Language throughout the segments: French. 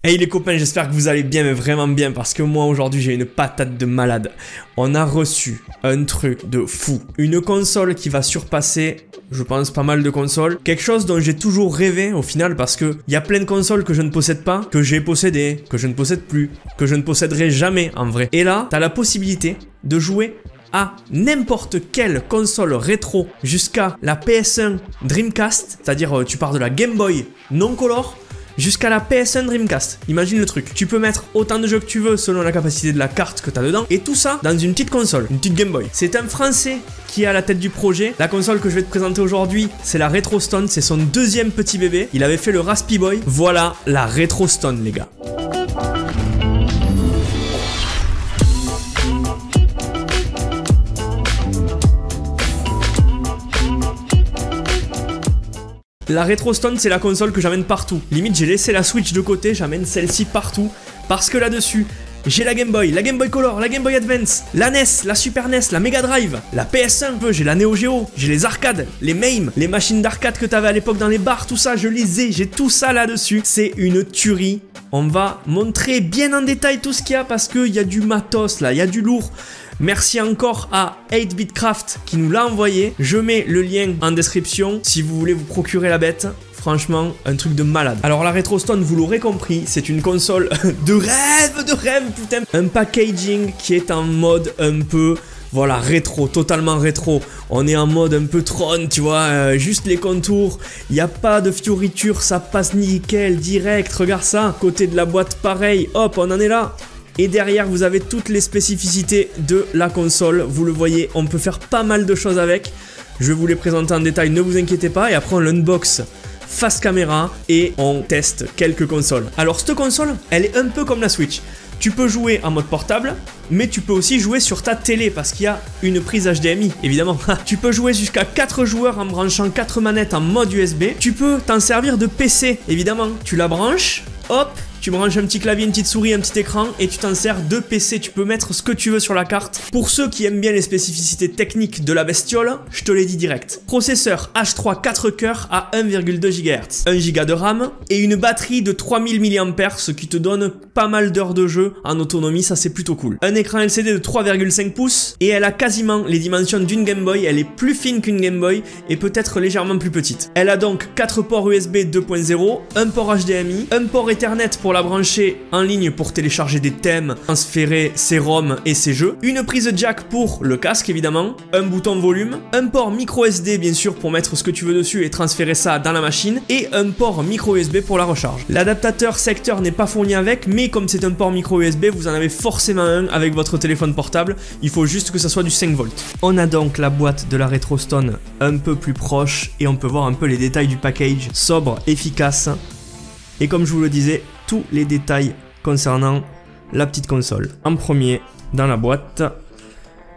Hey les copains, j'espère que vous allez bien, mais vraiment bien, parce que moi aujourd'hui j'ai une patate de malade. On a reçu un truc de fou, une console qui va surpasser, je pense, pas mal de consoles. Quelque chose dont j'ai toujours rêvé au final, parce que il y a plein de consoles que je ne possède pas, que j'ai possédées, que je ne possède plus, que je ne posséderai jamais en vrai. Et là, t'as la possibilité de jouer à n'importe quelle console rétro jusqu'à la PS1 Dreamcast, c'est-à-dire tu pars de la Game Boy non color jusqu'à la PS1 Dreamcast. Imagine le truc. Tu peux mettre autant de jeux que tu veux selon la capacité de la carte que tu as dedans. Et tout ça dans une petite console, une petite Game Boy. C'est un Français qui est à la tête du projet. La console que je vais te présenter aujourd'hui, c'est la Retrostone. C'est son deuxième petit bébé. Il avait fait le Raspy Boy. Voilà la Retrostone, les gars. La Retrostone, c'est la console que j'amène partout. Limite, j'ai laissé la Switch de côté, j'amène celle-ci partout. Parce que là-dessus, j'ai la Game Boy Color, la Game Boy Advance, la NES, la Super NES, la Mega Drive, la PS1, j'ai la Neo Geo, j'ai les arcades, les MAME, les machines d'arcade que t'avais à l'époque dans les bars, tout ça, je les ai, j'ai tout ça là-dessus. C'est une tuerie. On va montrer bien en détail tout ce qu'il y a parce qu'il y a du matos là, il y a du lourd. Merci encore à 8BitCraft qui nous l'a envoyé. Je mets le lien en description si vous voulez vous procurer la bête. Franchement, un truc de malade. Alors la Retrostone, vous l'aurez compris, c'est une console de rêve, putain. Un packaging qui est en mode un peu... Voilà, rétro, totalement rétro. On est en mode un peu Tron, tu vois, juste les contours. Il n'y a pas de fioritures, ça passe nickel, direct. Regarde ça, côté de la boîte, pareil. Hop, on en est là. Et derrière, vous avez toutes les spécificités de la console. Vous le voyez, on peut faire pas mal de choses avec. Je vais vous les présenter en détail, ne vous inquiétez pas. Et après, on l'unbox face caméra et on teste quelques consoles. Alors, cette console, elle est un peu comme la Switch. Tu peux jouer en mode portable, mais tu peux aussi jouer sur ta télé parce qu'il y a une prise HDMI, évidemment. Tu peux jouer jusqu'à 4 joueurs en branchant 4 manettes en mode USB. Tu peux t'en servir de PC, évidemment. Tu la branches, hop, tu branches un petit clavier, une petite souris, un petit écran et tu t'en sers de PC. Tu peux mettre ce que tu veux sur la carte. Pour ceux qui aiment bien les spécificités techniques de la bestiole, je te l'ai dit direct. Processeur H3 4 cœurs à 1,2 GHz, 1 Go de RAM et une batterie de 3000 mAh, ce qui te donne pas mal d'heures de jeu en autonomie, ça c'est plutôt cool. Un écran LCD de 3,5 pouces et elle a quasiment les dimensions d'une Game Boy. Elle est plus fine qu'une Game Boy et peut-être légèrement plus petite. Elle a donc 4 ports USB 2.0, un port HDMI, un port Ethernet pour la brancher en ligne pour télécharger des thèmes, transférer ses ROM et ses jeux, une prise jack pour le casque évidemment, un bouton volume, un port micro SD bien sûr pour mettre ce que tu veux dessus et transférer ça dans la machine, et un port micro USB pour la recharge. L'adaptateur secteur n'est pas fourni avec, mais comme c'est un port micro USB, vous en avez forcément un avec votre téléphone portable, il faut juste que ça soit du 5 volts. On a donc la boîte de la Retrostone un peu plus proche et on peut voir un peu les détails du package, sobre, efficace, et comme je vous le disais, tous les détails concernant la petite console. En premier, dans la boîte,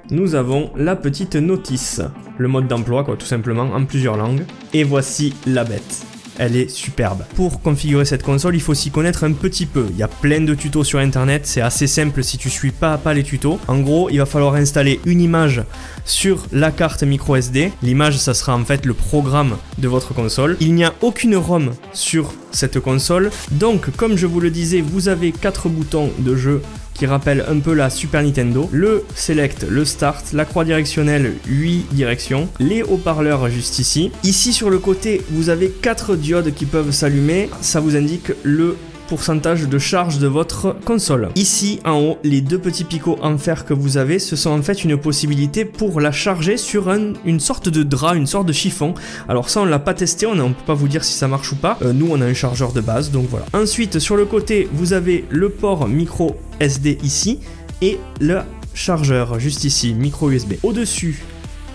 nous avons la petite notice, le mode d'emploi quoi, tout simplement, en plusieurs langues. Et voici la bête. Elle est superbe. Pour configurer cette console, il faut s'y connaître un petit peu. Il y a plein de tutos sur internet, c'est assez simple si tu suis pas à pas les tutos. En gros, il va falloir installer une image sur la carte micro SD. L'image, ça sera en fait le programme de votre console. Il n'y a aucune ROM sur cette console. Donc, comme je vous le disais, vous avez 4 boutons de jeu qui rappelle un peu la Super Nintendo, le Select, le Start, la croix directionnelle 8 directions, les haut-parleurs juste ici. Ici sur le côté, vous avez 4 diodes qui peuvent s'allumer, ça vous indique le pourcentage de charge de votre console. Ici en haut, les 2 petits picots en fer que vous avez, ce sont en fait une possibilité pour la charger sur une sorte de drap, une sorte de chiffon. Alors ça on l'a pas testé, on ne peut pas vous dire si ça marche ou pas. Nous on a un chargeur de base, donc voilà. Ensuite sur le côté, vous avez le port micro SD ici et le chargeur juste ici, micro USB. Au-dessus,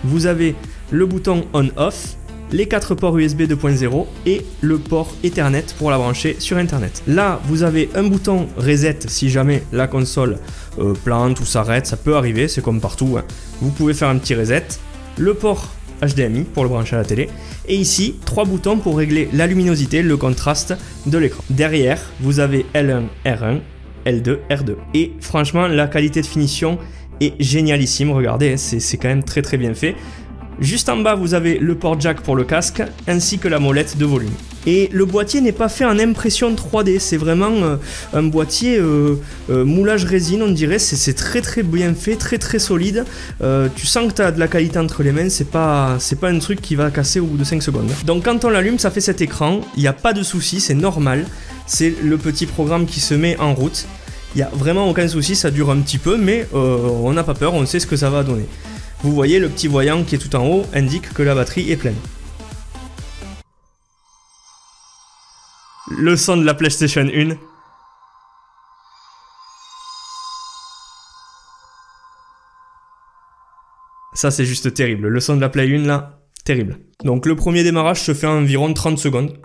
vous avez le bouton on-off, les 4 ports USB 2.0 et le port Ethernet pour la brancher sur internet. Là vous avez un bouton reset si jamais la console plante ou s'arrête, ça peut arriver, c'est comme partout, hein. Vous pouvez faire un petit reset, le port HDMI pour le brancher à la télé, et ici 3 boutons pour régler la luminosité, le contraste de l'écran. Derrière vous avez L1, R1, L2, R2, et franchement la qualité de finition est génialissime, regardez, c'est quand même très bien fait. Juste en bas, vous avez le port jack pour le casque, ainsi que la molette de volume. Et le boîtier n'est pas fait en impression 3D, c'est vraiment un boîtier moulage résine, on dirait. C'est très très bien fait, très solide. Tu sens que tu as de la qualité entre les mains, c'est pas un truc qui va casser au bout de 5 secondes. Donc quand on l'allume, ça fait cet écran, il n'y a pas de souci, c'est normal. C'est le petit programme qui se met en route. Il n'y a vraiment aucun souci, ça dure un petit peu, mais on n'a pas peur, on sait ce que ça va donner. Vous voyez, le petit voyant qui est tout en haut indique que la batterie est pleine. Le son de la PlayStation 1. Ça, c'est juste terrible. Le son de la Play 1, là, terrible. Donc, le premier démarrage se fait en environ 30 secondes.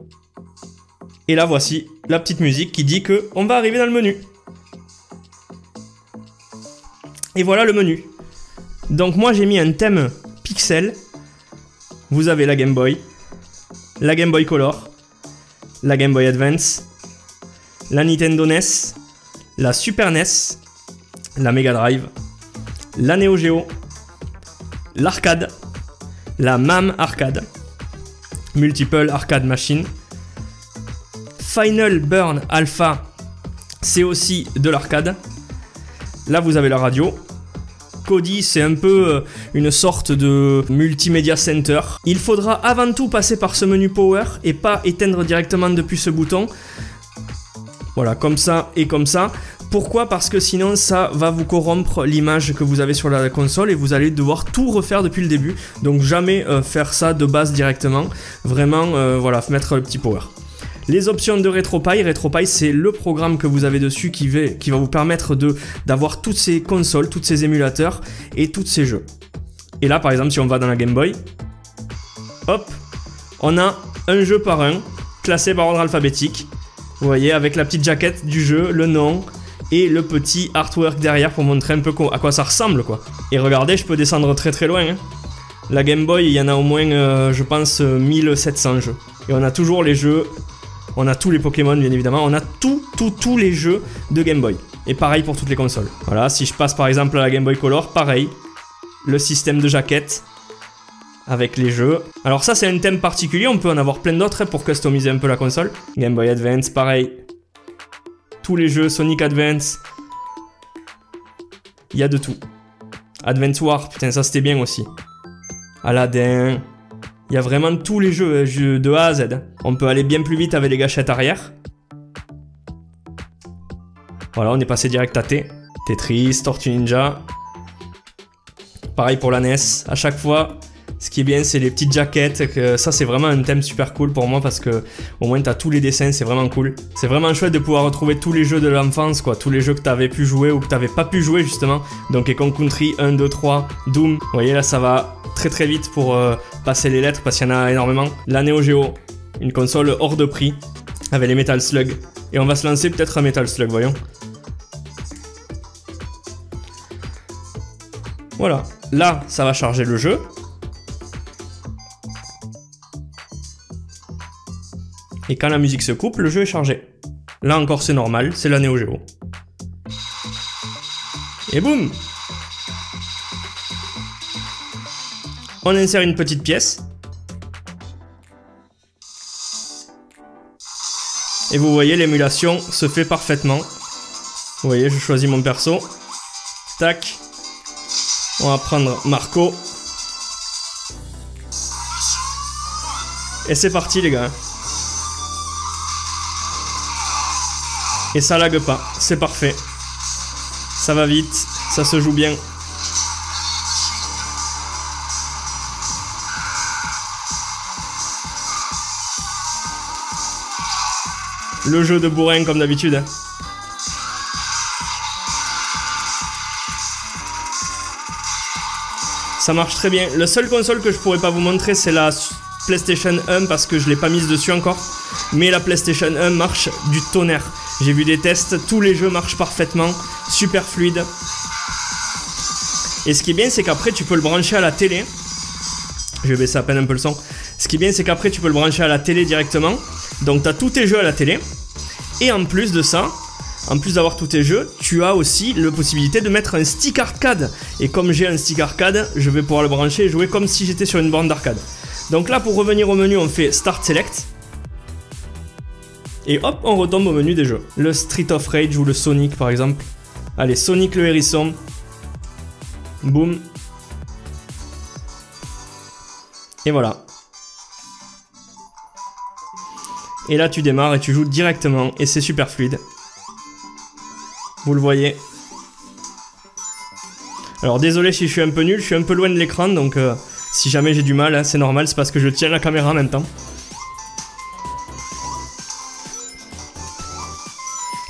Et là, voici la petite musique qui dit que on va arriver dans le menu. Et voilà le menu. Donc moi j'ai mis un thème pixel. Vous avez la Game Boy, la Game Boy Color, la Game Boy Advance, la Nintendo NES, la Super NES, la Mega Drive, la Neo Geo, l'arcade, la MAM Arcade, Multiple Arcade Machine, Final Burn Alpha, c'est aussi de l'arcade. Là vous avez la radio. Kodi, c'est un peu une sorte de multimédia center. Il faudra avant tout passer par ce menu power et pas éteindre directement depuis ce bouton. Voilà, comme ça et comme ça. Pourquoi? Parce que sinon ça va vous corrompre l'image que vous avez sur la console et vous allez devoir tout refaire depuis le début. Donc jamais faire ça de base directement. Vraiment, voilà, mettre le petit power. Les options de RetroPie. RetroPie, c'est le programme que vous avez dessus qui va vous permettre d'avoir toutes ces consoles, tous ces émulateurs et tous ces jeux. Et là, par exemple, si on va dans la Game Boy, hop, on a un jeu par un, classé par ordre alphabétique. Vous voyez, avec la petite jaquette du jeu, le nom et le petit artwork derrière pour montrer un peu à quoi ça ressemble, quoi. Et regardez, je peux descendre très très loin, hein. La Game Boy, il y en a au moins, je pense, 1700 jeux. Et on a toujours les jeux... On a tous les Pokémon, bien évidemment. On a tous les jeux de Game Boy. Et pareil pour toutes les consoles. Voilà, si je passe par exemple à la Game Boy Color, pareil. Le système de jaquette avec les jeux. Alors ça, c'est un thème particulier. On peut en avoir plein d'autres pour customiser un peu la console. Game Boy Advance, pareil. Tous les jeux, Sonic Advance. Il y a de tout. Advance War, putain, ça c'était bien aussi. Aladdin... Il y a vraiment tous les jeux de A à Z. On peut aller bien plus vite avec les gâchettes arrière. Voilà, on est passé direct à T. Tetris, Tortue Ninja. Pareil pour la NES. À chaque fois, ce qui est bien, c'est les petites jaquettes. Ça, c'est vraiment un thème super cool pour moi parce que au moins, tu as tous les dessins. C'est vraiment cool. C'est vraiment chouette de pouvoir retrouver tous les jeux de l'enfance, quoi. Tous les jeux que tu avais pu jouer ou que tu n'avais pas pu jouer, justement. Donc, Donkey Kong Country 1, 2, 3, Doom. Vous voyez, là, ça va très vite pour passer les lettres parce qu'il y en a énormément. La Neo Geo, une console hors de prix avec les Metal Slug. Et on va se lancer peut-être un Metal Slug, voyons. Voilà, là ça va charger le jeu. Et quand la musique se coupe, le jeu est chargé. Là encore c'est normal, c'est la Neo Geo. Et boum! On insère une petite pièce. Et vous voyez, l'émulation se fait parfaitement. Vous voyez, je choisis mon perso. Tac. On va prendre Marco. Et c'est parti les gars. Et ça lag pas, c'est parfait. Ça va vite, ça se joue bien. Le jeu de bourrin comme d'habitude. Ça marche très bien. La seule console que je pourrais pas vous montrer, c'est la PlayStation 1 parce que je l'ai pas mise dessus encore. Mais la PlayStation 1 marche du tonnerre. J'ai vu des tests, tous les jeux marchent parfaitement, super fluide. Et ce qui est bien, c'est qu'après tu peux le brancher à la télé. Je vais baisser à peine un peu le son. Ce qui est bien, c'est qu'après tu peux le brancher à la télé directement. Donc tu as tous tes jeux à la télé. Et en plus de ça, en plus d'avoir tous tes jeux, tu as aussi la possibilité de mettre un stick arcade. Et comme j'ai un stick arcade, je vais pouvoir le brancher et jouer comme si j'étais sur une borne d'arcade. Donc là, pour revenir au menu, on fait Start Select. Et hop, on retombe au menu des jeux. Le Street of Rage ou le Sonic par exemple. Allez, Sonic le hérisson. Boum. Et voilà. Et là tu démarres et tu joues directement et c'est super fluide. Vous le voyez. Alors désolé si je suis un peu nul, je suis un peu loin de l'écran donc si jamais j'ai du mal, hein, c'est normal, c'est parce que je tiens la caméra en même temps.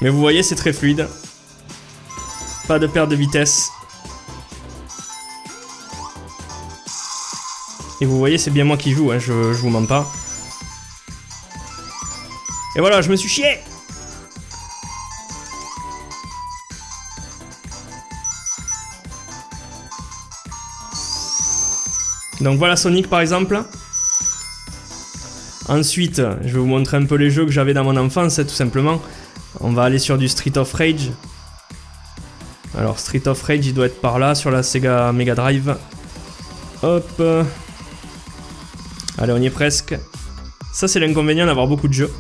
Mais vous voyez, c'est très fluide. Pas de perte de vitesse. Et vous voyez, c'est bien moi qui joue, hein, je vous mens pas. Et voilà, je me suis chié. Donc voilà Sonic par exemple. Ensuite, je vais vous montrer un peu les jeux que j'avais dans mon enfance, tout simplement. On va aller sur du Street of Rage. Alors Street of Rage, il doit être par là, sur la Sega Mega Drive. Hop. Allez, on y est presque. Ça, c'est l'inconvénient d'avoir beaucoup de jeux.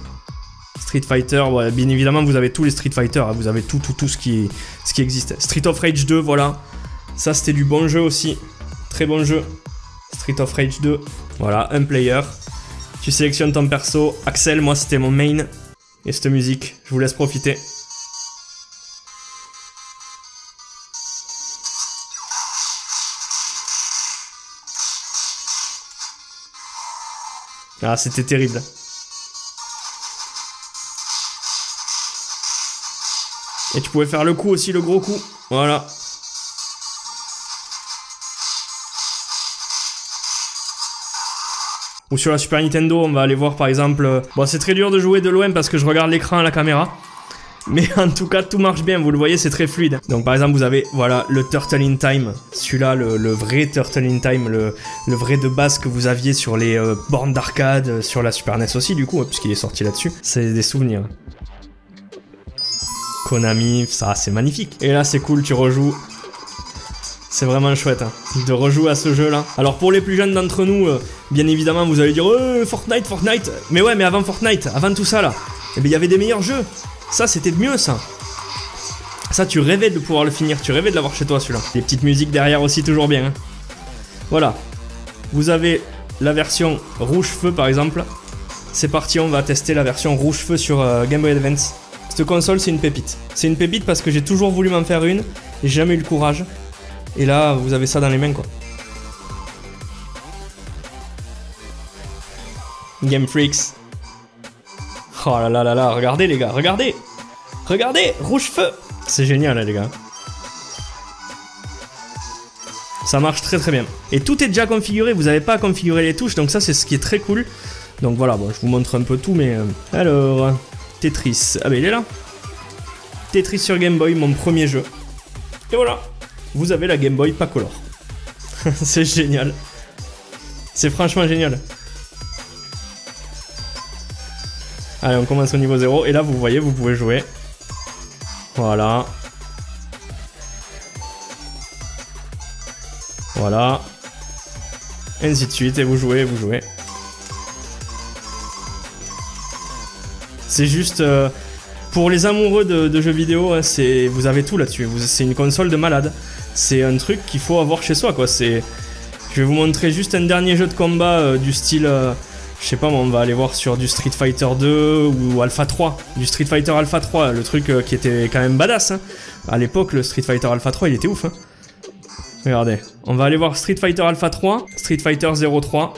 Street Fighter, ouais, bien évidemment, vous avez tous les Street Fighter, hein, vous avez tout ce qui existe. Street of Rage 2, voilà. Ça, c'était du bon jeu aussi. Très bon jeu. Street of Rage 2. Voilà, un player. Tu sélectionnes ton perso. Axel, moi, c'était mon main. Et cette musique, je vous laisse profiter. Ah, c'était terrible. Et tu pouvais faire le coup aussi, le gros coup. Voilà. Ou sur la Super Nintendo, on va aller voir par exemple... Bon, c'est très dur de jouer de loin parce que je regarde l'écran à la caméra. Mais en tout cas, tout marche bien, vous le voyez, c'est très fluide. Donc par exemple, vous avez, voilà, le Turtle in Time. Celui-là, le vrai Turtle in Time, le vrai de base que vous aviez sur les bornes d'arcade, sur la Super NES aussi, du coup, puisqu'il est sorti là-dessus. C'est des souvenirs. Konami, ça, c'est magnifique. Et là, c'est cool, tu rejoues. C'est vraiment chouette hein, de rejouer à ce jeu-là. Alors pour les plus jeunes d'entre nous, bien évidemment, vous allez dire Fortnite, Fortnite. Mais ouais, mais avant Fortnite, avant tout ça là, eh bien, il y avait des meilleurs jeux. Ça, c'était mieux ça. Ça, tu rêvais de pouvoir le finir, tu rêvais de l'avoir chez toi celui-là. Les petites musiques derrière aussi, toujours bien. Hein. Voilà. Vous avez la version rouge feu par exemple. C'est parti, on va tester la version rouge feu sur Game Boy Advance. Cette console, c'est une pépite. C'est une pépite parce que j'ai toujours voulu m'en faire une et j'ai jamais eu le courage. Et là, vous avez ça dans les mains, quoi. Game Freaks. Oh là là là là, regardez les gars, regardez. Regardez, rouge feu. C'est génial, là, les gars. Ça marche très très bien. Et tout est déjà configuré, vous n'avez pas à configurer les touches, donc ça, c'est ce qui est très cool. Donc voilà, bon, je vous montre un peu tout, mais... Alors, Tetris. Ah ben, il est là. Tetris sur Game Boy, mon premier jeu. Et voilà. Vous avez la Game Boy pas color. C'est génial. C'est franchement génial. Allez, on commence au niveau 0. Et là, vous voyez, vous pouvez jouer. Voilà. Voilà. Et ainsi de suite. Et vous jouez, vous jouez. C'est juste... pour les amoureux de jeux vidéo, hein, vous avez tout là-dessus. C'est une console de malade. C'est un truc qu'il faut avoir chez soi, quoi. Je vais vous montrer juste un dernier jeu de combat du style... je sais pas, on va aller voir sur du Street Fighter 2 ou Alpha 3. Du Street Fighter Alpha 3, le truc qui était quand même badass. Hein. À l'époque, le Street Fighter Alpha 3, il était ouf. Hein. Regardez, on va aller voir Street Fighter Alpha 3, Street Fighter 03.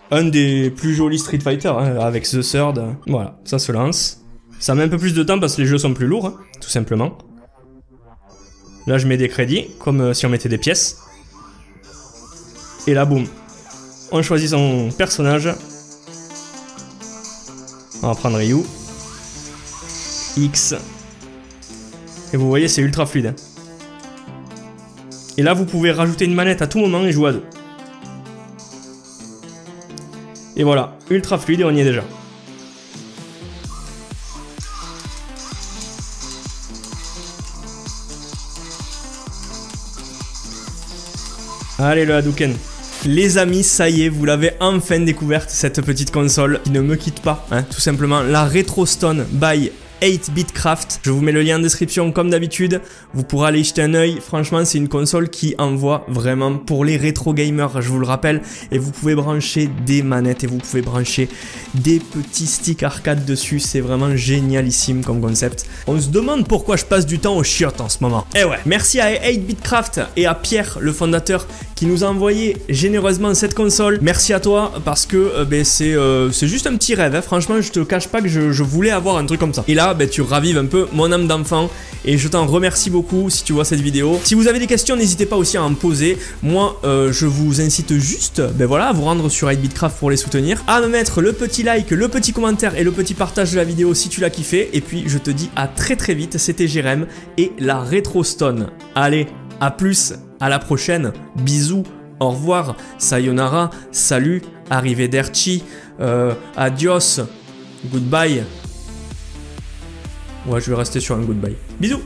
Un des plus jolis Street Fighter, hein, avec The Third. Voilà, ça se lance. Ça met un peu plus de temps parce que les jeux sont plus lourds, hein, tout simplement. Là, je mets des crédits, comme si on mettait des pièces. Et là, boum. On choisit son personnage. On va prendre Ryu. X. Et vous voyez, c'est ultra fluide. Et là, vous pouvez rajouter une manette à tout moment et jouer à deux. Et voilà, ultra fluide et on y est déjà. Allez, le Hadouken. Les amis, ça y est, vous l'avez enfin découverte, cette petite console qui ne me quitte pas, hein, tout simplement. La Retrostone by 8-Bit Craft. Je vous mets le lien en description comme d'habitude. Vous pourrez aller y jeter un oeil. Franchement, c'est une console qui envoie vraiment pour les rétro gamers, je vous le rappelle. Et vous pouvez brancher des manettes et vous pouvez brancher des petits sticks arcade dessus. C'est vraiment génialissime comme concept. On se demande pourquoi je passe du temps au chiottes en ce moment. Eh ouais, merci à 8-Bit Craft et à Pierre, le fondateur, qui nous a envoyé généreusement cette console. Merci à toi parce que c'est juste un petit rêve, hein. Franchement, je te cache pas que je voulais avoir un truc comme ça. Et là, tu ravives un peu mon âme d'enfant et je t'en remercie beaucoup si tu vois cette vidéo. Si vous avez des questions, n'hésitez pas aussi à en poser. Moi, je vous incite juste à vous rendre sur 8-Bit Craft pour les soutenir, à me mettre le petit like, le petit commentaire et le petit partage de la vidéo si tu l'as kiffé. Et puis, je te dis à très très vite. C'était Jérém et la Retrostone. Allez, à plus, à la prochaine. Bisous, au revoir, sayonara, salut, arrivederci, adios, goodbye. Ouais, je vais rester sur un goodbye. Bisous.